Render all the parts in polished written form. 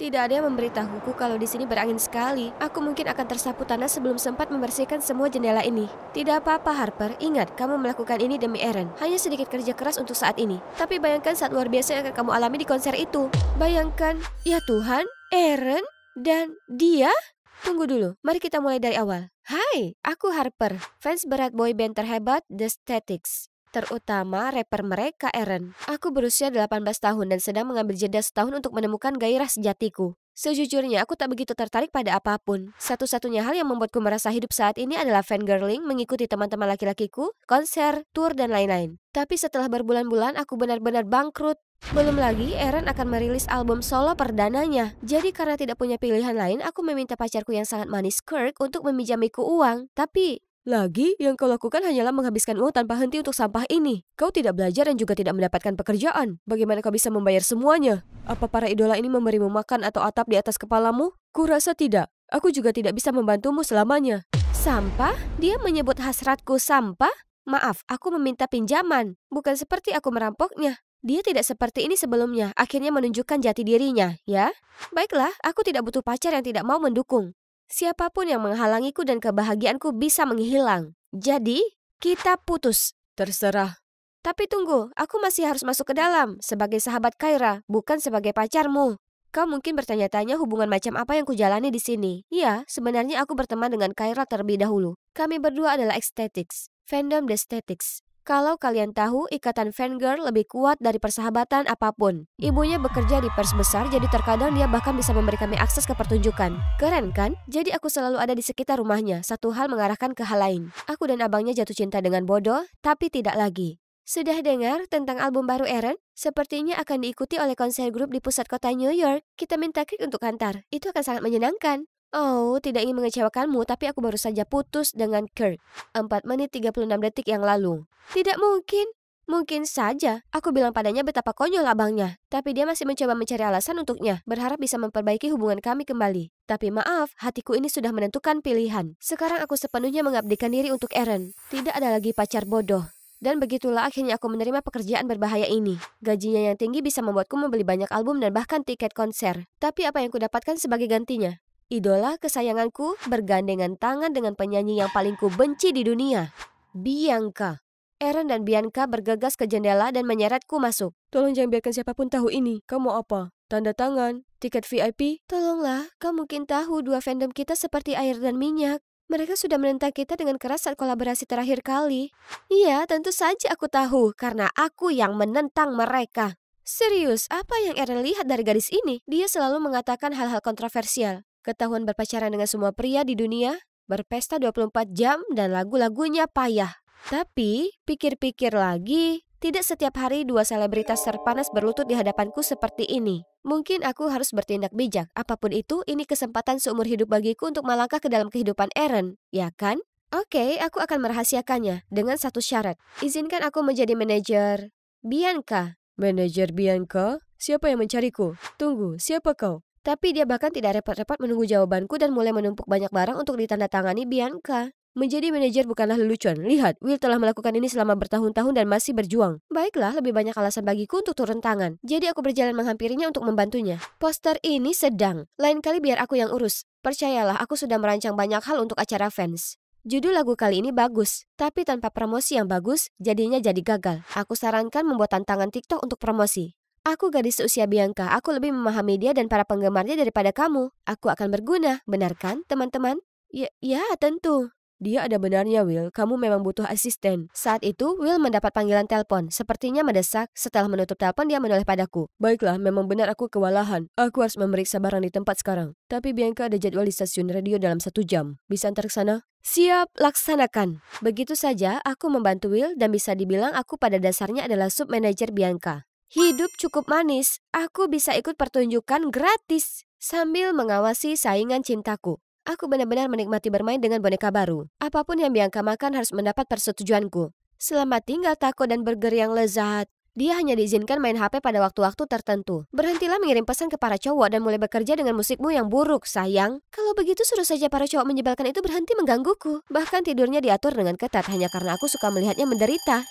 Tidak ada yang memberitahuku kalau di sini berangin sekali. Aku mungkin akan tersapu tanah sebelum sempat membersihkan semua jendela ini. Tidak apa-apa, Harper. Ingat, kamu melakukan ini demi Eren. Hanya sedikit kerja keras untuk saat ini. Tapi bayangkan saat luar biasa yang akan kamu alami di konser itu. Bayangkan, ya Tuhan, Eren dan dia? Tunggu dulu, mari kita mulai dari awal. Hai, aku Harper, fans berat boyband terhebat The Statics. Terutama rapper mereka, Eren. Aku berusia 18 tahun dan sedang mengambil jeda setahun untuk menemukan gairah sejatiku. Sejujurnya, aku tak begitu tertarik pada apapun. Satu-satunya hal yang membuatku merasa hidup saat ini adalah fangirling, mengikuti teman-teman laki-lakiku, konser, tour, dan lain-lain. Tapi setelah berbulan-bulan, aku benar-benar bangkrut. Belum lagi, Eren akan merilis album solo perdananya. Jadi karena tidak punya pilihan lain, aku meminta pacarku yang sangat manis, Kirk, untuk meminjamiku uang. Tapi lagi, yang kau lakukan hanyalah menghabiskan uang tanpa henti untuk sampah ini. Kau tidak belajar dan juga tidak mendapatkan pekerjaan. Bagaimana kau bisa membayar semuanya? Apa para idola ini memberimu makan atau atap di atas kepalamu? Kurasa tidak. Aku juga tidak bisa membantumu selamanya. Sampah? Dia menyebut hasratku sampah? Maaf, aku meminta pinjaman. Bukan seperti aku merampoknya. Dia tidak seperti ini sebelumnya, akhirnya menunjukkan jati dirinya, ya? Baiklah, aku tidak butuh pacar yang tidak mau mendukung. Siapapun yang menghalangiku dan kebahagiaanku bisa menghilang. Jadi, kita putus. Terserah. Tapi tunggu, aku masih harus masuk ke dalam sebagai sahabat Kyra, bukan sebagai pacarmu. Kau mungkin bertanya-tanya hubungan macam apa yang kujalani di sini. Ya, sebenarnya aku berteman dengan Kyra terlebih dahulu. Kami berdua adalah Ecstatics, fandom The Statics. Kalau kalian tahu, ikatan fangirl lebih kuat dari persahabatan apapun. Ibunya bekerja di pers besar, jadi terkadang dia bahkan bisa memberi kami akses ke pertunjukan. Keren kan? Jadi aku selalu ada di sekitar rumahnya, satu hal mengarahkan ke hal lain. Aku dan abangnya jatuh cinta dengan bodoh, tapi tidak lagi. Sudah dengar tentang album baru Eren? Sepertinya akan diikuti oleh konser grup di pusat kota New York. Kita minta Krik untuk antar. Itu akan sangat menyenangkan. Oh, tidak ingin mengecewakanmu, tapi aku baru saja putus dengan Kirk 4 menit 36 detik yang lalu. Tidak mungkin. Mungkin saja. Aku bilang padanya betapa konyol abangnya. Tapi dia masih mencoba mencari alasan untuknya, berharap bisa memperbaiki hubungan kami kembali. Tapi maaf, hatiku ini sudah menentukan pilihan. Sekarang aku sepenuhnya mengabdikan diri untuk Eren. Tidak ada lagi pacar bodoh. Dan begitulah akhirnya aku menerima pekerjaan berbahaya ini. Gajinya yang tinggi bisa membuatku membeli banyak album dan bahkan tiket konser. Tapi apa yang kudapatkan sebagai gantinya? Idola kesayanganku bergandengan tangan dengan penyanyi yang paling kubenci di dunia, Bianca. Eren dan Bianca bergegas ke jendela dan menyeretku masuk. Tolong jangan biarkan siapapun tahu ini. Kau mau apa? Tanda tangan? Tiket VIP? Tolonglah, kau mungkin tahu dua fandom kita seperti air dan minyak. Mereka sudah menentang kita dengan keras saat kolaborasi terakhir kali. Iya, tentu saja aku tahu, karena aku yang menentang mereka. Serius, apa yang Eren lihat dari gadis ini? Dia selalu mengatakan hal-hal kontroversial. Ketahuan berpacaran dengan semua pria di dunia, berpesta 24 jam, dan lagu-lagunya payah. Tapi, pikir-pikir lagi, tidak setiap hari dua selebritas terpanas berlutut di hadapanku seperti ini. Mungkin aku harus bertindak bijak. Apapun itu, ini kesempatan seumur hidup bagiku untuk melangkah ke dalam kehidupan Eren, ya kan? Oke, aku akan merahasiakannya dengan satu syarat. Izinkan aku menjadi manajer Bianca. Manajer Bianca? Siapa yang mencariku? Tunggu, siapa kau? Tapi dia bahkan tidak repot-repot menunggu jawabanku dan mulai menumpuk banyak barang untuk ditandatangani Bianca. Menjadi manajer bukanlah lelucon. Lihat, Will telah melakukan ini selama bertahun-tahun dan masih berjuang. Baiklah, lebih banyak alasan bagiku untuk turun tangan. Jadi aku berjalan menghampirinya untuk membantunya. Poster ini sedang. Lain kali biar aku yang urus. Percayalah, aku sudah merancang banyak hal untuk acara fans. Judul lagu kali ini bagus, tapi tanpa promosi yang bagus, jadinya jadi gagal. Aku sarankan membuat tantangan TikTok untuk promosi. Aku gadis seusia Bianca, aku lebih memahami dia dan para penggemarnya daripada kamu. Aku akan berguna, benar kan, teman-teman? Ya, tentu. Dia ada benarnya, Will. Kamu memang butuh asisten. Saat itu, Will mendapat panggilan telepon. Sepertinya mendesak. Setelah menutup telepon, dia menoleh padaku. Baiklah, memang benar aku kewalahan. Aku harus memeriksa barang di tempat sekarang. Tapi Bianca ada jadwal di stasiun radio dalam 1 jam. Bisa antar ke sana? Siap, laksanakan. Begitu saja, aku membantu Will dan bisa dibilang aku pada dasarnya adalah sub-manager Bianca. Hidup cukup manis. Aku bisa ikut pertunjukan gratis sambil mengawasi saingan cintaku. Aku benar-benar menikmati bermain dengan boneka baru. Apapun yang Bianca makan harus mendapat persetujuanku. Selamat tinggal taco dan burger yang lezat. Dia hanya diizinkan main HP pada waktu-waktu tertentu. Berhentilah mengirim pesan ke para cowok dan mulai bekerja dengan musikmu yang buruk, sayang. Kalau begitu suruh saja para cowok menyebalkan itu berhenti menggangguku. Bahkan tidurnya diatur dengan ketat hanya karena aku suka melihatnya menderita.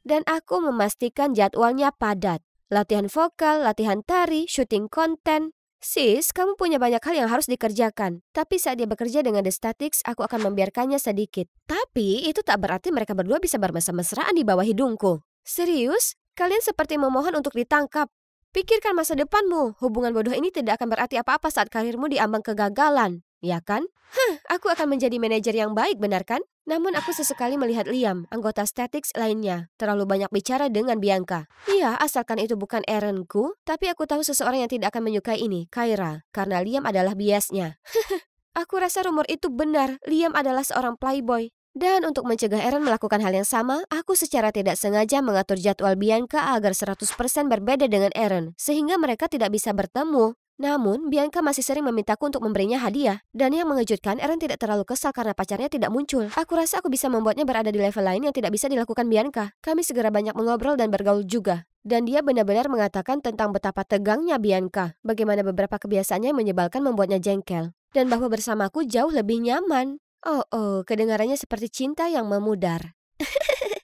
Dan aku memastikan jadwalnya padat. Latihan vokal, latihan tari, syuting konten. Sis, kamu punya banyak hal yang harus dikerjakan. Tapi saat dia bekerja dengan The Statics, aku akan membiarkannya sedikit. Tapi itu tak berarti mereka berdua bisa bermesra-mesraan di bawah hidungku. Serius? Kalian seperti memohon untuk ditangkap. Pikirkan masa depanmu. Hubungan bodoh ini tidak akan berarti apa-apa saat karirmu diambang kegagalan. Ya kan? Aku akan menjadi manajer yang baik, benar kan? Namun aku sesekali melihat Liam, anggota Statics lainnya, terlalu banyak bicara dengan Bianca. Iya, asalkan itu bukan errandku, tapi aku tahu seseorang yang tidak akan menyukai ini, Kyra, karena Liam adalah biasnya. Aku rasa rumor itu benar, Liam adalah seorang playboy. Dan untuk mencegah Aaron melakukan hal yang sama, aku secara tidak sengaja mengatur jadwal Bianca agar 100% berbeda dengan Aaron, sehingga mereka tidak bisa bertemu. Namun, Bianca masih sering memintaku untuk memberinya hadiah. Dan yang mengejutkan, Aaron tidak terlalu kesal karena pacarnya tidak muncul. Aku rasa aku bisa membuatnya berada di level lain yang tidak bisa dilakukan Bianca. Kami segera banyak mengobrol dan bergaul juga. Dan dia benar-benar mengatakan tentang betapa tegangnya Bianca. Bagaimana beberapa kebiasaannya yang menyebalkan membuatnya jengkel. Dan bahwa bersamaku jauh lebih nyaman. Oh, kedengarannya seperti cinta yang memudar.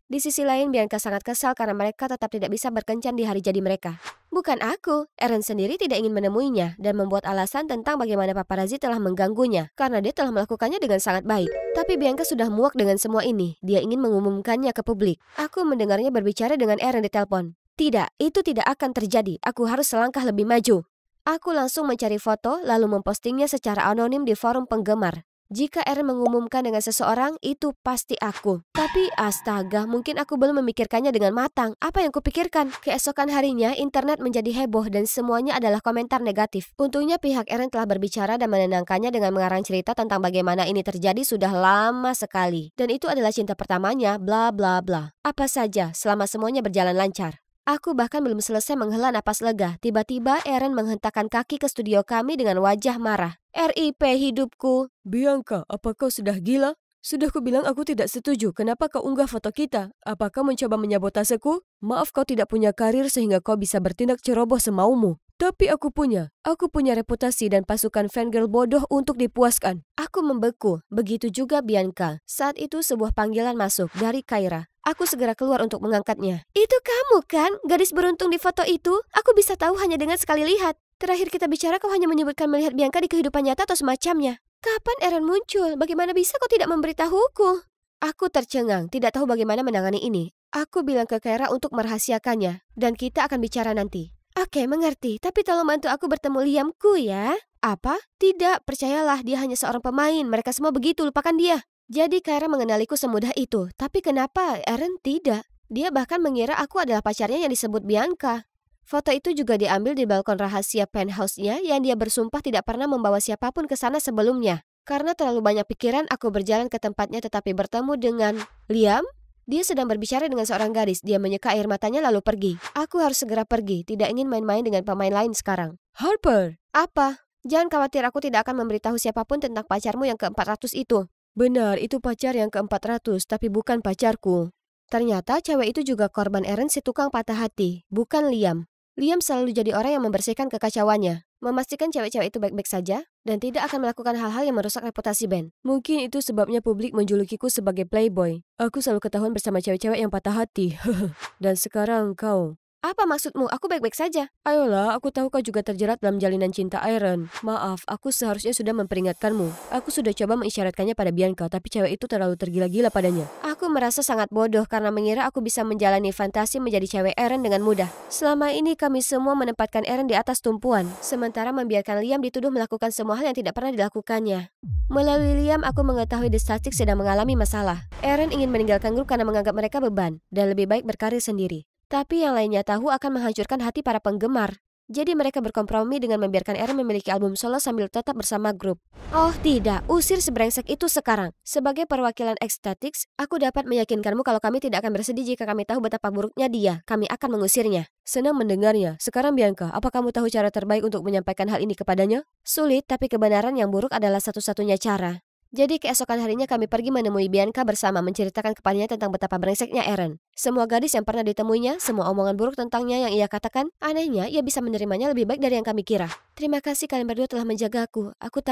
Di sisi lain, Bianca sangat kesal karena mereka tetap tidak bisa berkencan di hari jadi mereka. Bukan aku, Aaron sendiri tidak ingin menemuinya dan membuat alasan tentang bagaimana paparazzi telah mengganggunya karena dia telah melakukannya dengan sangat baik. Tapi Bianca sudah muak dengan semua ini, dia ingin mengumumkannya ke publik. Aku mendengarnya berbicara dengan Aaron di telepon. Tidak, itu tidak akan terjadi, aku harus selangkah lebih maju. Aku langsung mencari foto lalu mempostingnya secara anonim di forum penggemar. Jika Aaron mengumumkan dengan seseorang, itu pasti aku. Tapi astaga, mungkin aku belum memikirkannya dengan matang. Apa yang kupikirkan? Keesokan harinya, internet menjadi heboh dan semuanya adalah komentar negatif. Untungnya pihak Aaron telah berbicara dan menenangkannya dengan mengarang cerita tentang bagaimana ini terjadi sudah lama sekali. Dan itu adalah cinta pertamanya, bla bla bla. Apa saja, selama semuanya berjalan lancar. Aku bahkan belum selesai menghela napas lega. Tiba-tiba Aaron menghentakkan kaki ke studio kami dengan wajah marah. RIP hidupku. Bianca, apa kau sudah gila? Sudah kubilang aku tidak setuju. Kenapa kau unggah foto kita? Apakah mencoba menyabotaseku? Maaf kau tidak punya karir sehingga kau bisa bertindak ceroboh semaumu. Tapi aku punya. Aku punya reputasi dan pasukan fangirl bodoh untuk dipuaskan. Aku membeku. Begitu juga Bianca. Saat itu sebuah panggilan masuk dari Kyra. Aku segera keluar untuk mengangkatnya. Itu kamu kan? Gadis beruntung di foto itu? Aku bisa tahu hanya dengan sekali lihat. Terakhir kita bicara kau hanya menyebutkan melihat Bianca di kehidupan nyata atau semacamnya. Kapan Aaron muncul? Bagaimana bisa kau tidak memberitahuku? Aku tercengang, tidak tahu bagaimana menangani ini. Aku bilang ke Kyra untuk merahasiakannya. Dan kita akan bicara nanti. Oke, mengerti. Tapi tolong bantu aku bertemu Liamku ya. Apa? Tidak, percayalah dia hanya seorang pemain. Mereka semua begitu, lupakan dia. Jadi Kyra mengenaliku semudah itu. Tapi kenapa Aaron tidak? Dia bahkan mengira aku adalah pacarnya yang disebut Bianca. Foto itu juga diambil di balkon rahasia penthouse-nya yang dia bersumpah tidak pernah membawa siapapun ke sana sebelumnya. Karena terlalu banyak pikiran, aku berjalan ke tempatnya tetapi bertemu dengan Liam. Dia sedang berbicara dengan seorang gadis. Dia menyeka air matanya lalu pergi. Aku harus segera pergi. Tidak ingin main-main dengan pemain lain sekarang. Harper! Apa? Jangan khawatir, aku tidak akan memberitahu siapapun tentang pacarmu yang ke-400 itu. Benar, itu pacar yang ke-400, tapi bukan pacarku. Ternyata cewek itu juga korban Aaron si tukang patah hati, bukan Liam. Liam selalu jadi orang yang membersihkan kekacauannya, memastikan cewek-cewek itu baik-baik saja, dan tidak akan melakukan hal-hal yang merusak reputasi band. Mungkin itu sebabnya publik menjulukiku sebagai playboy. Aku selalu ketahuan bersama cewek-cewek yang patah hati. Dan sekarang kau. Apa maksudmu? Aku baik-baik saja. Ayolah, aku tahu kau juga terjerat dalam jalinan cinta Aaron. Maaf, aku seharusnya sudah memperingatkanmu. Aku sudah coba mengisyaratkannya pada Bianca, tapi cewek itu terlalu tergila-gila padanya. Aku merasa sangat bodoh karena mengira aku bisa menjalani fantasi menjadi cewek Aaron dengan mudah. Selama ini kami semua menempatkan Aaron di atas tumpuan, sementara membiarkan Liam dituduh melakukan semua hal yang tidak pernah dilakukannya. Melalui Liam, aku mengetahui The Statics sedang mengalami masalah. Aaron ingin meninggalkan grup karena menganggap mereka beban, dan lebih baik berkarir sendiri. Tapi yang lainnya tahu akan menghancurkan hati para penggemar. Jadi mereka berkompromi dengan membiarkan Aaron memiliki album solo sambil tetap bersama grup. Oh tidak, usir sebrengsek itu sekarang. Sebagai perwakilan X-Statics, aku dapat meyakinkanmu kalau kami tidak akan bersedih jika kami tahu betapa buruknya dia. Kami akan mengusirnya. Senang mendengarnya. Sekarang Bianca, apa kamu tahu cara terbaik untuk menyampaikan hal ini kepadanya? Sulit, tapi kebenaran yang buruk adalah satu-satunya cara. Jadi keesokan harinya kami pergi menemui Bianca bersama menceritakan kepadanya tentang betapa brengseknya Eren. Semua gadis yang pernah ditemuinya, semua omongan buruk tentangnya yang ia katakan, anehnya ia bisa menerimanya lebih baik dari yang kami kira. Terima kasih kalian berdua telah menjagaku. Aku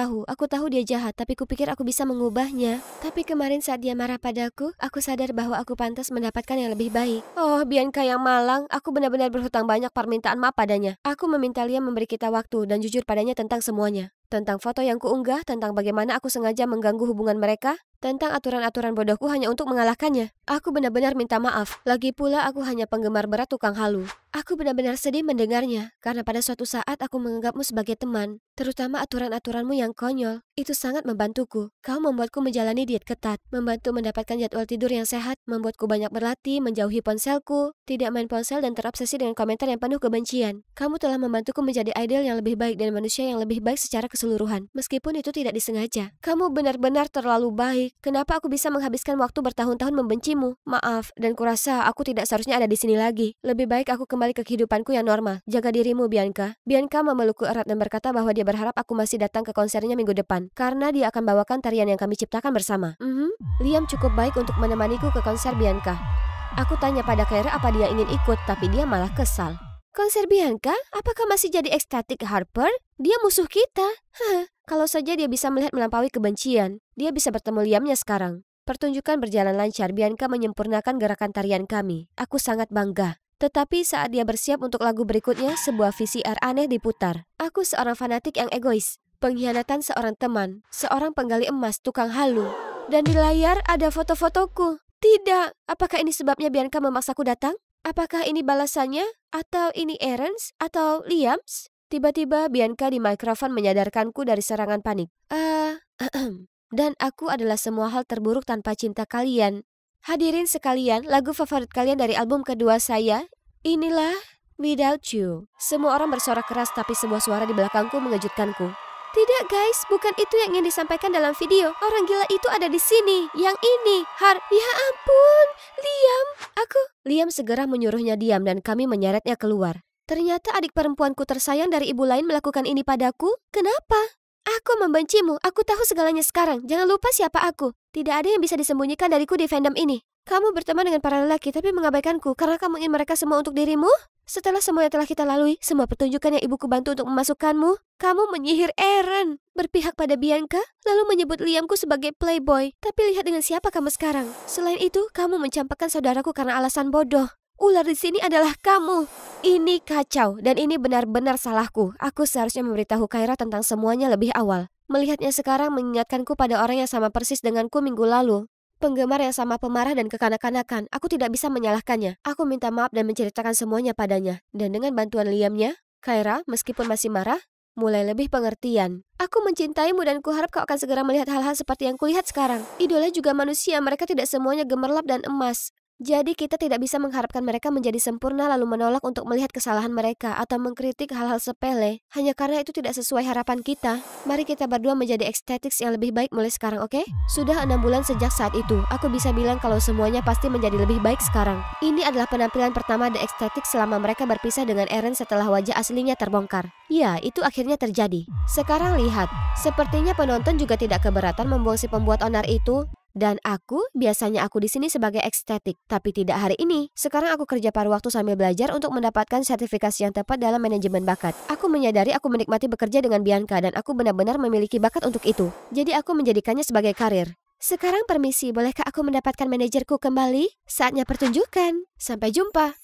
tahu dia jahat, tapi kupikir aku bisa mengubahnya. Tapi kemarin saat dia marah padaku, aku sadar bahwa aku pantas mendapatkan yang lebih baik. Oh, Bianca yang malang, aku benar-benar berhutang banyak permintaan maaf padanya. Aku meminta Liam memberi kita waktu dan jujur padanya tentang semuanya. Tentang foto yang kuunggah, tentang bagaimana aku sengaja mengganggu hubungan mereka, tentang aturan-aturan bodohku hanya untuk mengalahkannya. Aku benar-benar minta maaf. Lagi pula aku hanya penggemar berat tukang halu. Aku benar-benar sedih mendengarnya, karena pada suatu saat aku menganggapmu sebagai teman, terutama aturan-aturanmu yang konyol. Itu sangat membantuku. Kau membuatku menjalani diet ketat, membantu mendapatkan jadwal tidur yang sehat, membuatku banyak berlatih, menjauhi ponselku, tidak main ponsel dan terobsesi dengan komentar yang penuh kebencian. Kamu telah membantuku menjadi idol yang lebih baik dan manusia yang lebih baik secara keseluruhan, meskipun itu tidak disengaja. Kamu benar-benar terlalu baik. Kenapa aku bisa menghabiskan waktu bertahun-tahun membencimu? Maaf, dan kurasa aku tidak seharusnya ada di sini lagi. Lebih baik aku kembali ke kehidupanku yang normal. Jaga dirimu, Bianca. Bianca memelukku erat dan berkata bahwa dia berharap aku masih datang ke konsernya minggu depan, karena dia akan bawakan tarian yang kami ciptakan bersama. Liam cukup baik untuk menemaniku ke konser Bianca. Aku tanya pada Claire apa dia ingin ikut, tapi dia malah kesal. Konser Bianca? Apakah masih jadi ekstatik, Harper? Dia musuh kita. Kalau saja dia bisa melihat melampaui kebencian, dia bisa bertemu Liamnya sekarang. Pertunjukan berjalan lancar, Bianca menyempurnakan gerakan tarian kami. Aku sangat bangga. Tetapi saat dia bersiap untuk lagu berikutnya, sebuah VCR aneh diputar. Aku seorang fanatik yang egois. Pengkhianatan seorang teman, seorang penggali emas, tukang halu. Dan di layar ada foto-fotoku. Tidak, apakah ini sebabnya Bianca memaksaku datang? Apakah ini balasannya? Atau ini Eren's? Atau Liam's? Tiba-tiba Bianca di mikrofon menyadarkanku dari serangan panik. Dan aku adalah semua hal terburuk tanpa cinta kalian. Hadirin sekalian, lagu favorit kalian dari album kedua saya, inilah Without You. Semua orang bersorak keras tapi sebuah suara di belakangku mengejutkanku. Tidak guys, bukan itu yang ingin disampaikan dalam video. Orang gila itu ada di sini. Yang ini, ya ampun, Liam. Liam segera menyuruhnya diam dan kami menyeretnya keluar. Ternyata adik perempuanku tersayang dari ibu lain melakukan ini padaku. Kenapa? Aku membencimu, aku tahu segalanya sekarang. Jangan lupa siapa aku. Tidak ada yang bisa disembunyikan dariku di fandom ini. Kamu berteman dengan para lelaki tapi mengabaikanku karena kamu ingin mereka semua untuk dirimu? Setelah semua yang telah kita lalui, semua pertunjukan yang ibuku bantu untuk memasukkanmu, kamu menyihir Eren, berpihak pada Bianca, lalu menyebut Liamku sebagai playboy. Tapi lihat dengan siapa kamu sekarang. Selain itu, kamu mencampakkan saudaraku karena alasan bodoh. Ular di sini adalah kamu. Ini kacau dan ini benar-benar salahku. Aku seharusnya memberitahu Kyra tentang semuanya lebih awal. Melihatnya sekarang mengingatkanku pada orang yang sama persis denganku minggu lalu. Penggemar yang sama pemarah dan kekanak-kanakan. Aku tidak bisa menyalahkannya. Aku minta maaf dan menceritakan semuanya padanya. Dan dengan bantuan Liamnya, Kyra, meskipun masih marah, mulai lebih pengertian. Aku mencintaimu dan kuharap kau akan segera melihat hal-hal seperti yang kulihat sekarang. Idola juga manusia, mereka tidak semuanya gemerlap dan emas. Jadi kita tidak bisa mengharapkan mereka menjadi sempurna lalu menolak untuk melihat kesalahan mereka atau mengkritik hal-hal sepele hanya karena itu tidak sesuai harapan kita. Mari kita berdua menjadi ecstatics yang lebih baik mulai sekarang, oke? Sudah 6 bulan sejak saat itu, aku bisa bilang kalau semuanya pasti menjadi lebih baik sekarang. Ini adalah penampilan pertama The Ecstatics selama mereka berpisah dengan Eren setelah wajah aslinya terbongkar. Ya, itu akhirnya terjadi. Sekarang lihat, sepertinya penonton juga tidak keberatan membuang si pembuat onar itu. Dan biasanya aku di sini sebagai ecstatic, tapi tidak hari ini. Sekarang aku kerja paruh waktu sambil belajar untuk mendapatkan sertifikasi yang tepat dalam manajemen bakat. Aku menyadari aku menikmati bekerja dengan Bianca dan aku benar-benar memiliki bakat untuk itu. Jadi aku menjadikannya sebagai karir. Sekarang permisi, bolehkah aku mendapatkan manajerku kembali? Saatnya pertunjukan. Sampai jumpa.